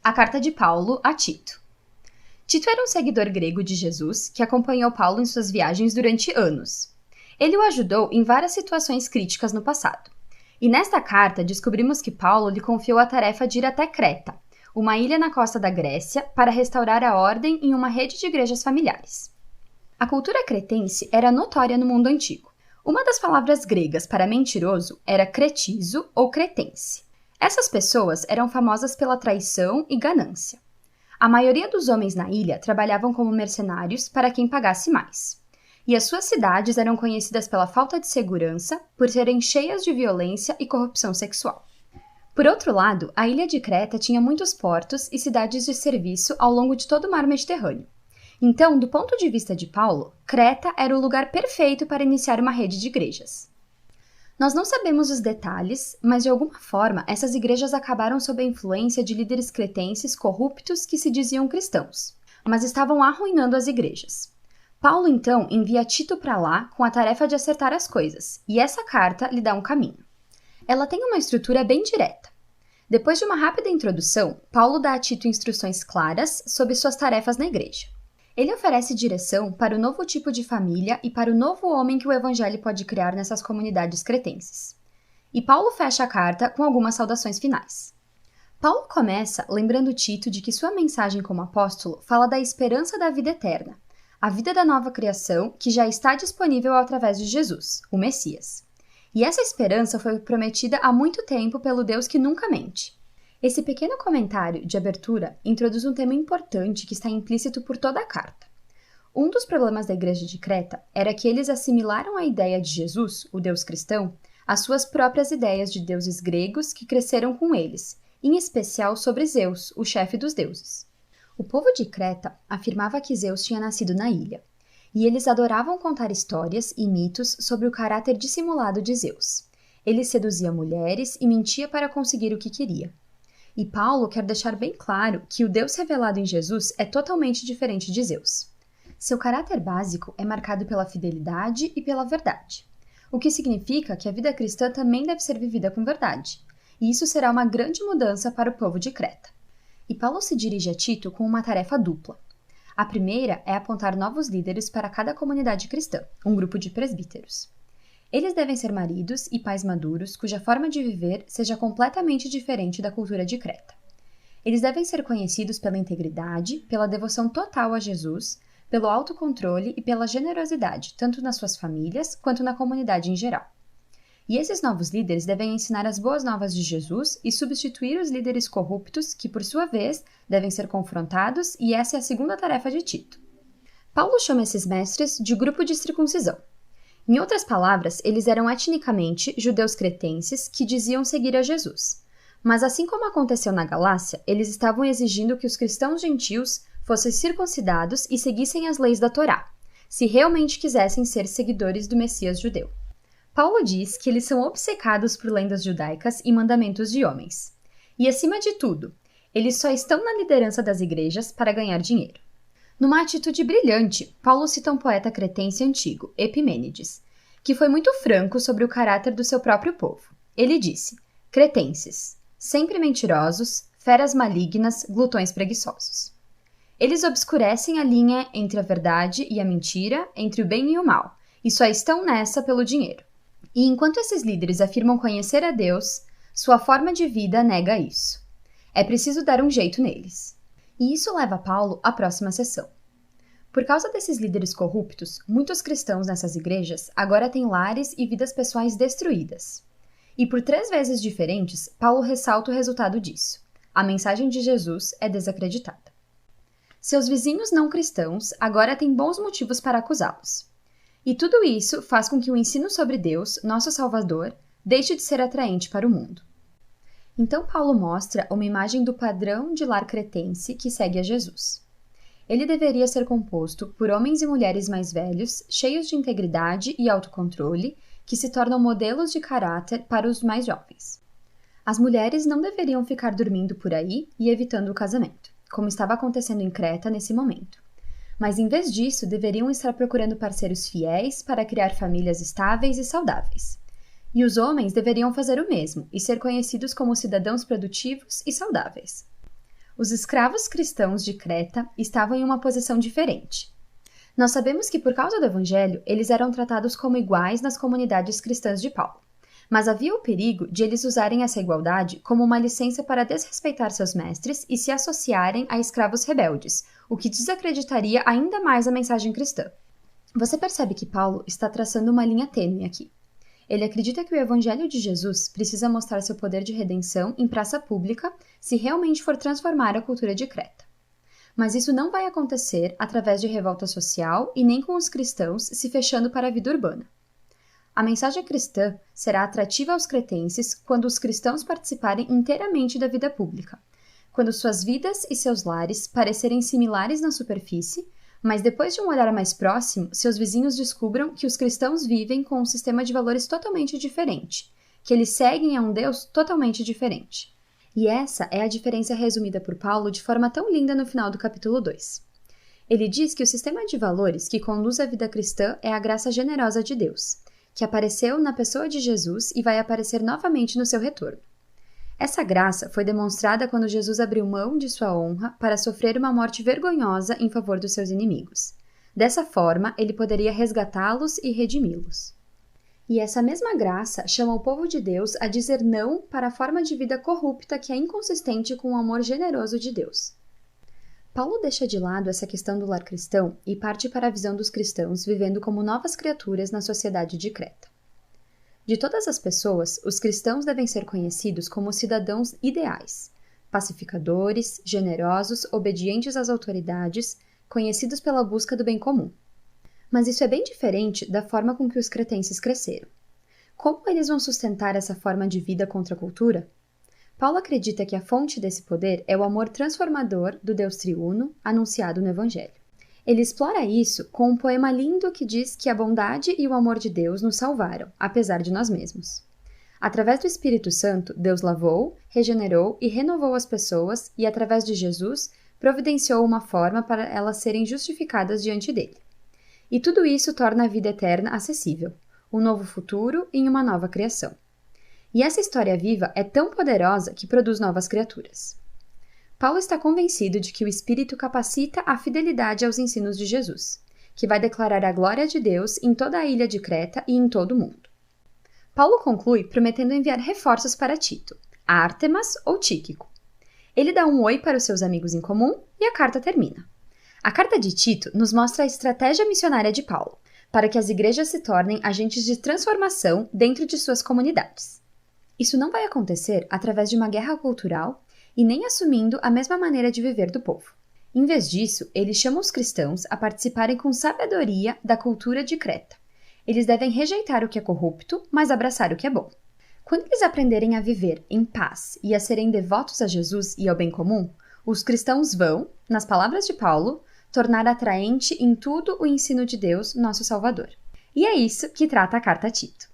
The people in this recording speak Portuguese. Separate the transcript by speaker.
Speaker 1: A carta de Paulo a Tito. Tito era um seguidor grego de Jesus que acompanhou Paulo em suas viagens durante anos. Ele o ajudou em várias situações críticas no passado. E nesta carta descobrimos que Paulo lhe confiou a tarefa de ir até Creta, uma ilha na costa da Grécia, para restaurar a ordem em uma rede de igrejas familiares. A cultura cretense era notória no mundo antigo. Uma das palavras gregas para mentiroso era cretizo ou cretense. Essas pessoas eram famosas pela traição e ganância. A maioria dos homens na ilha trabalhavam como mercenários para quem pagasse mais. E as suas cidades eram conhecidas pela falta de segurança, por serem cheias de violência e corrupção sexual. Por outro lado, a ilha de Creta tinha muitos portos e cidades de serviço ao longo de todo o mar Mediterrâneo. Então, do ponto de vista de Paulo, Creta era o lugar perfeito para iniciar uma rede de igrejas. Nós não sabemos os detalhes, mas de alguma forma essas igrejas acabaram sob a influência de líderes cretenses corruptos que se diziam cristãos, mas estavam arruinando as igrejas. Paulo então envia Tito para lá com a tarefa de acertar as coisas, e essa carta lhe dá um caminho. Ela tem uma estrutura bem direta. Depois de uma rápida introdução, Paulo dá a Tito instruções claras sobre suas tarefas na igreja. Ele oferece direção para o novo tipo de família e para o novo homem que o evangelho pode criar nessas comunidades cretenses. E Paulo fecha a carta com algumas saudações finais. Paulo começa lembrando Tito de que sua mensagem como apóstolo fala da esperança da vida eterna, a vida da nova criação que já está disponível através de Jesus, o Messias. E essa esperança foi prometida há muito tempo pelo Deus que nunca mente. Esse pequeno comentário de abertura introduz um tema importante que está implícito por toda a carta. Um dos problemas da igreja de Creta era que eles assimilaram a ideia de Jesus, o Deus cristão, às suas próprias ideias de deuses gregos que cresceram com eles, em especial sobre Zeus, o chefe dos deuses. O povo de Creta afirmava que Zeus tinha nascido na ilha, e eles adoravam contar histórias e mitos sobre o caráter dissimulado de Zeus. Ele seduzia mulheres e mentia para conseguir o que queria. E Paulo quer deixar bem claro que o Deus revelado em Jesus é totalmente diferente de Zeus. Seu caráter básico é marcado pela fidelidade e pela verdade, o que significa que a vida cristã também deve ser vivida com verdade, e isso será uma grande mudança para o povo de Creta. E Paulo se dirige a Tito com uma tarefa dupla. A primeira é apontar novos líderes para cada comunidade cristã, um grupo de presbíteros. Eles devem ser maridos e pais maduros cuja forma de viver seja completamente diferente da cultura de Creta. Eles devem ser conhecidos pela integridade, pela devoção total a Jesus, pelo autocontrole e pela generosidade, tanto nas suas famílias quanto na comunidade em geral. E esses novos líderes devem ensinar as boas novas de Jesus e substituir os líderes corruptos que, por sua vez, devem ser confrontados, e essa é a segunda tarefa de Tito. Paulo chama esses mestres de grupo de circuncisão. Em outras palavras, eles eram etnicamente judeus cretenses que diziam seguir a Jesus. Mas assim como aconteceu na Galácia, eles estavam exigindo que os cristãos gentios fossem circuncidados e seguissem as leis da Torá, se realmente quisessem ser seguidores do Messias judeu. Paulo diz que eles são obcecados por lendas judaicas e mandamentos de homens. E, acima de tudo, eles só estão na liderança das igrejas para ganhar dinheiro. Numa atitude brilhante, Paulo cita um poeta cretense antigo, Epimênides, que foi muito franco sobre o caráter do seu próprio povo. Ele disse: cretenses, sempre mentirosos, feras malignas, glutões preguiçosos. Eles obscurecem a linha entre a verdade e a mentira, entre o bem e o mal, e só estão nessa pelo dinheiro. E enquanto esses líderes afirmam conhecer a Deus, sua forma de vida nega isso. É preciso dar um jeito neles. E isso leva Paulo à próxima sessão. Por causa desses líderes corruptos, muitos cristãos nessas igrejas agora têm lares e vidas pessoais destruídas. E por 3 vezes diferentes, Paulo ressalta o resultado disso. A mensagem de Jesus é desacreditada. Seus vizinhos não cristãos agora têm bons motivos para acusá-los. E tudo isso faz com que o ensino sobre Deus, nosso Salvador, deixe de ser atraente para o mundo. Então Paulo mostra uma imagem do padrão de lar cretense que segue a Jesus. Ele deveria ser composto por homens e mulheres mais velhos, cheios de integridade e autocontrole, que se tornam modelos de caráter para os mais jovens. As mulheres não deveriam ficar dormindo por aí e evitando o casamento, como estava acontecendo em Creta nesse momento. Mas, em vez disso, deveriam estar procurando parceiros fiéis para criar famílias estáveis e saudáveis. E os homens deveriam fazer o mesmo e ser conhecidos como cidadãos produtivos e saudáveis. Os escravos cristãos de Creta estavam em uma posição diferente. Nós sabemos que por causa do Evangelho, eles eram tratados como iguais nas comunidades cristãs de Paulo. Mas havia o perigo de eles usarem essa igualdade como uma licença para desrespeitar seus mestres e se associarem a escravos rebeldes, o que desacreditaria ainda mais a mensagem cristã. Você percebe que Paulo está traçando uma linha tênue aqui. Ele acredita que o Evangelho de Jesus precisa mostrar seu poder de redenção em praça pública se realmente for transformar a cultura de Creta. Mas isso não vai acontecer através de revolta social e nem com os cristãos se fechando para a vida urbana. A mensagem cristã será atrativa aos cretenses quando os cristãos participarem inteiramente da vida pública, quando suas vidas e seus lares parecerem similares na superfície, mas depois de um olhar mais próximo, seus vizinhos descubram que os cristãos vivem com um sistema de valores totalmente diferente, que eles seguem a um Deus totalmente diferente. E essa é a diferença resumida por Paulo de forma tão linda no final do capítulo 2. Ele diz que o sistema de valores que conduz a vida cristã é a graça generosa de Deus, que apareceu na pessoa de Jesus e vai aparecer novamente no seu retorno. Essa graça foi demonstrada quando Jesus abriu mão de sua honra para sofrer uma morte vergonhosa em favor dos seus inimigos. Dessa forma, ele poderia resgatá-los e redimi-los. E essa mesma graça chama o povo de Deus a dizer não para a forma de vida corrupta que é inconsistente com o amor generoso de Deus. Paulo deixa de lado essa questão do lar cristão e parte para a visão dos cristãos vivendo como novas criaturas na sociedade de Creta. De todas as pessoas, os cristãos devem ser conhecidos como cidadãos ideais, pacificadores, generosos, obedientes às autoridades, conhecidos pela busca do bem comum. Mas isso é bem diferente da forma com que os cretenses cresceram. Como eles vão sustentar essa forma de vida contra a cultura? Paulo acredita que a fonte desse poder é o amor transformador do Deus triuno anunciado no Evangelho. Ele explora isso com um poema lindo que diz que a bondade e o amor de Deus nos salvaram, apesar de nós mesmos. Através do Espírito Santo, Deus lavou, regenerou e renovou as pessoas e, através de Jesus, providenciou uma forma para elas serem justificadas diante dele. E tudo isso torna a vida eterna acessível, um novo futuro e uma nova criação. E essa história viva é tão poderosa que produz novas criaturas. Paulo está convencido de que o Espírito capacita a fidelidade aos ensinos de Jesus, que vai declarar a glória de Deus em toda a ilha de Creta e em todo o mundo. Paulo conclui prometendo enviar reforços para Tito, Ártemas ou Tíquico. Ele dá um oi para os seus amigos em comum e a carta termina. A carta de Tito nos mostra a estratégia missionária de Paulo, para que as igrejas se tornem agentes de transformação dentro de suas comunidades. Isso não vai acontecer através de uma guerra cultural e nem assumindo a mesma maneira de viver do povo. Em vez disso, ele chama os cristãos a participarem com sabedoria da cultura de Creta. Eles devem rejeitar o que é corrupto, mas abraçar o que é bom. Quando eles aprenderem a viver em paz e a serem devotos a Jesus e ao bem comum, os cristãos vão, nas palavras de Paulo, tornar atraente em tudo o ensino de Deus, nosso Salvador. E é isso que trata a carta a Tito.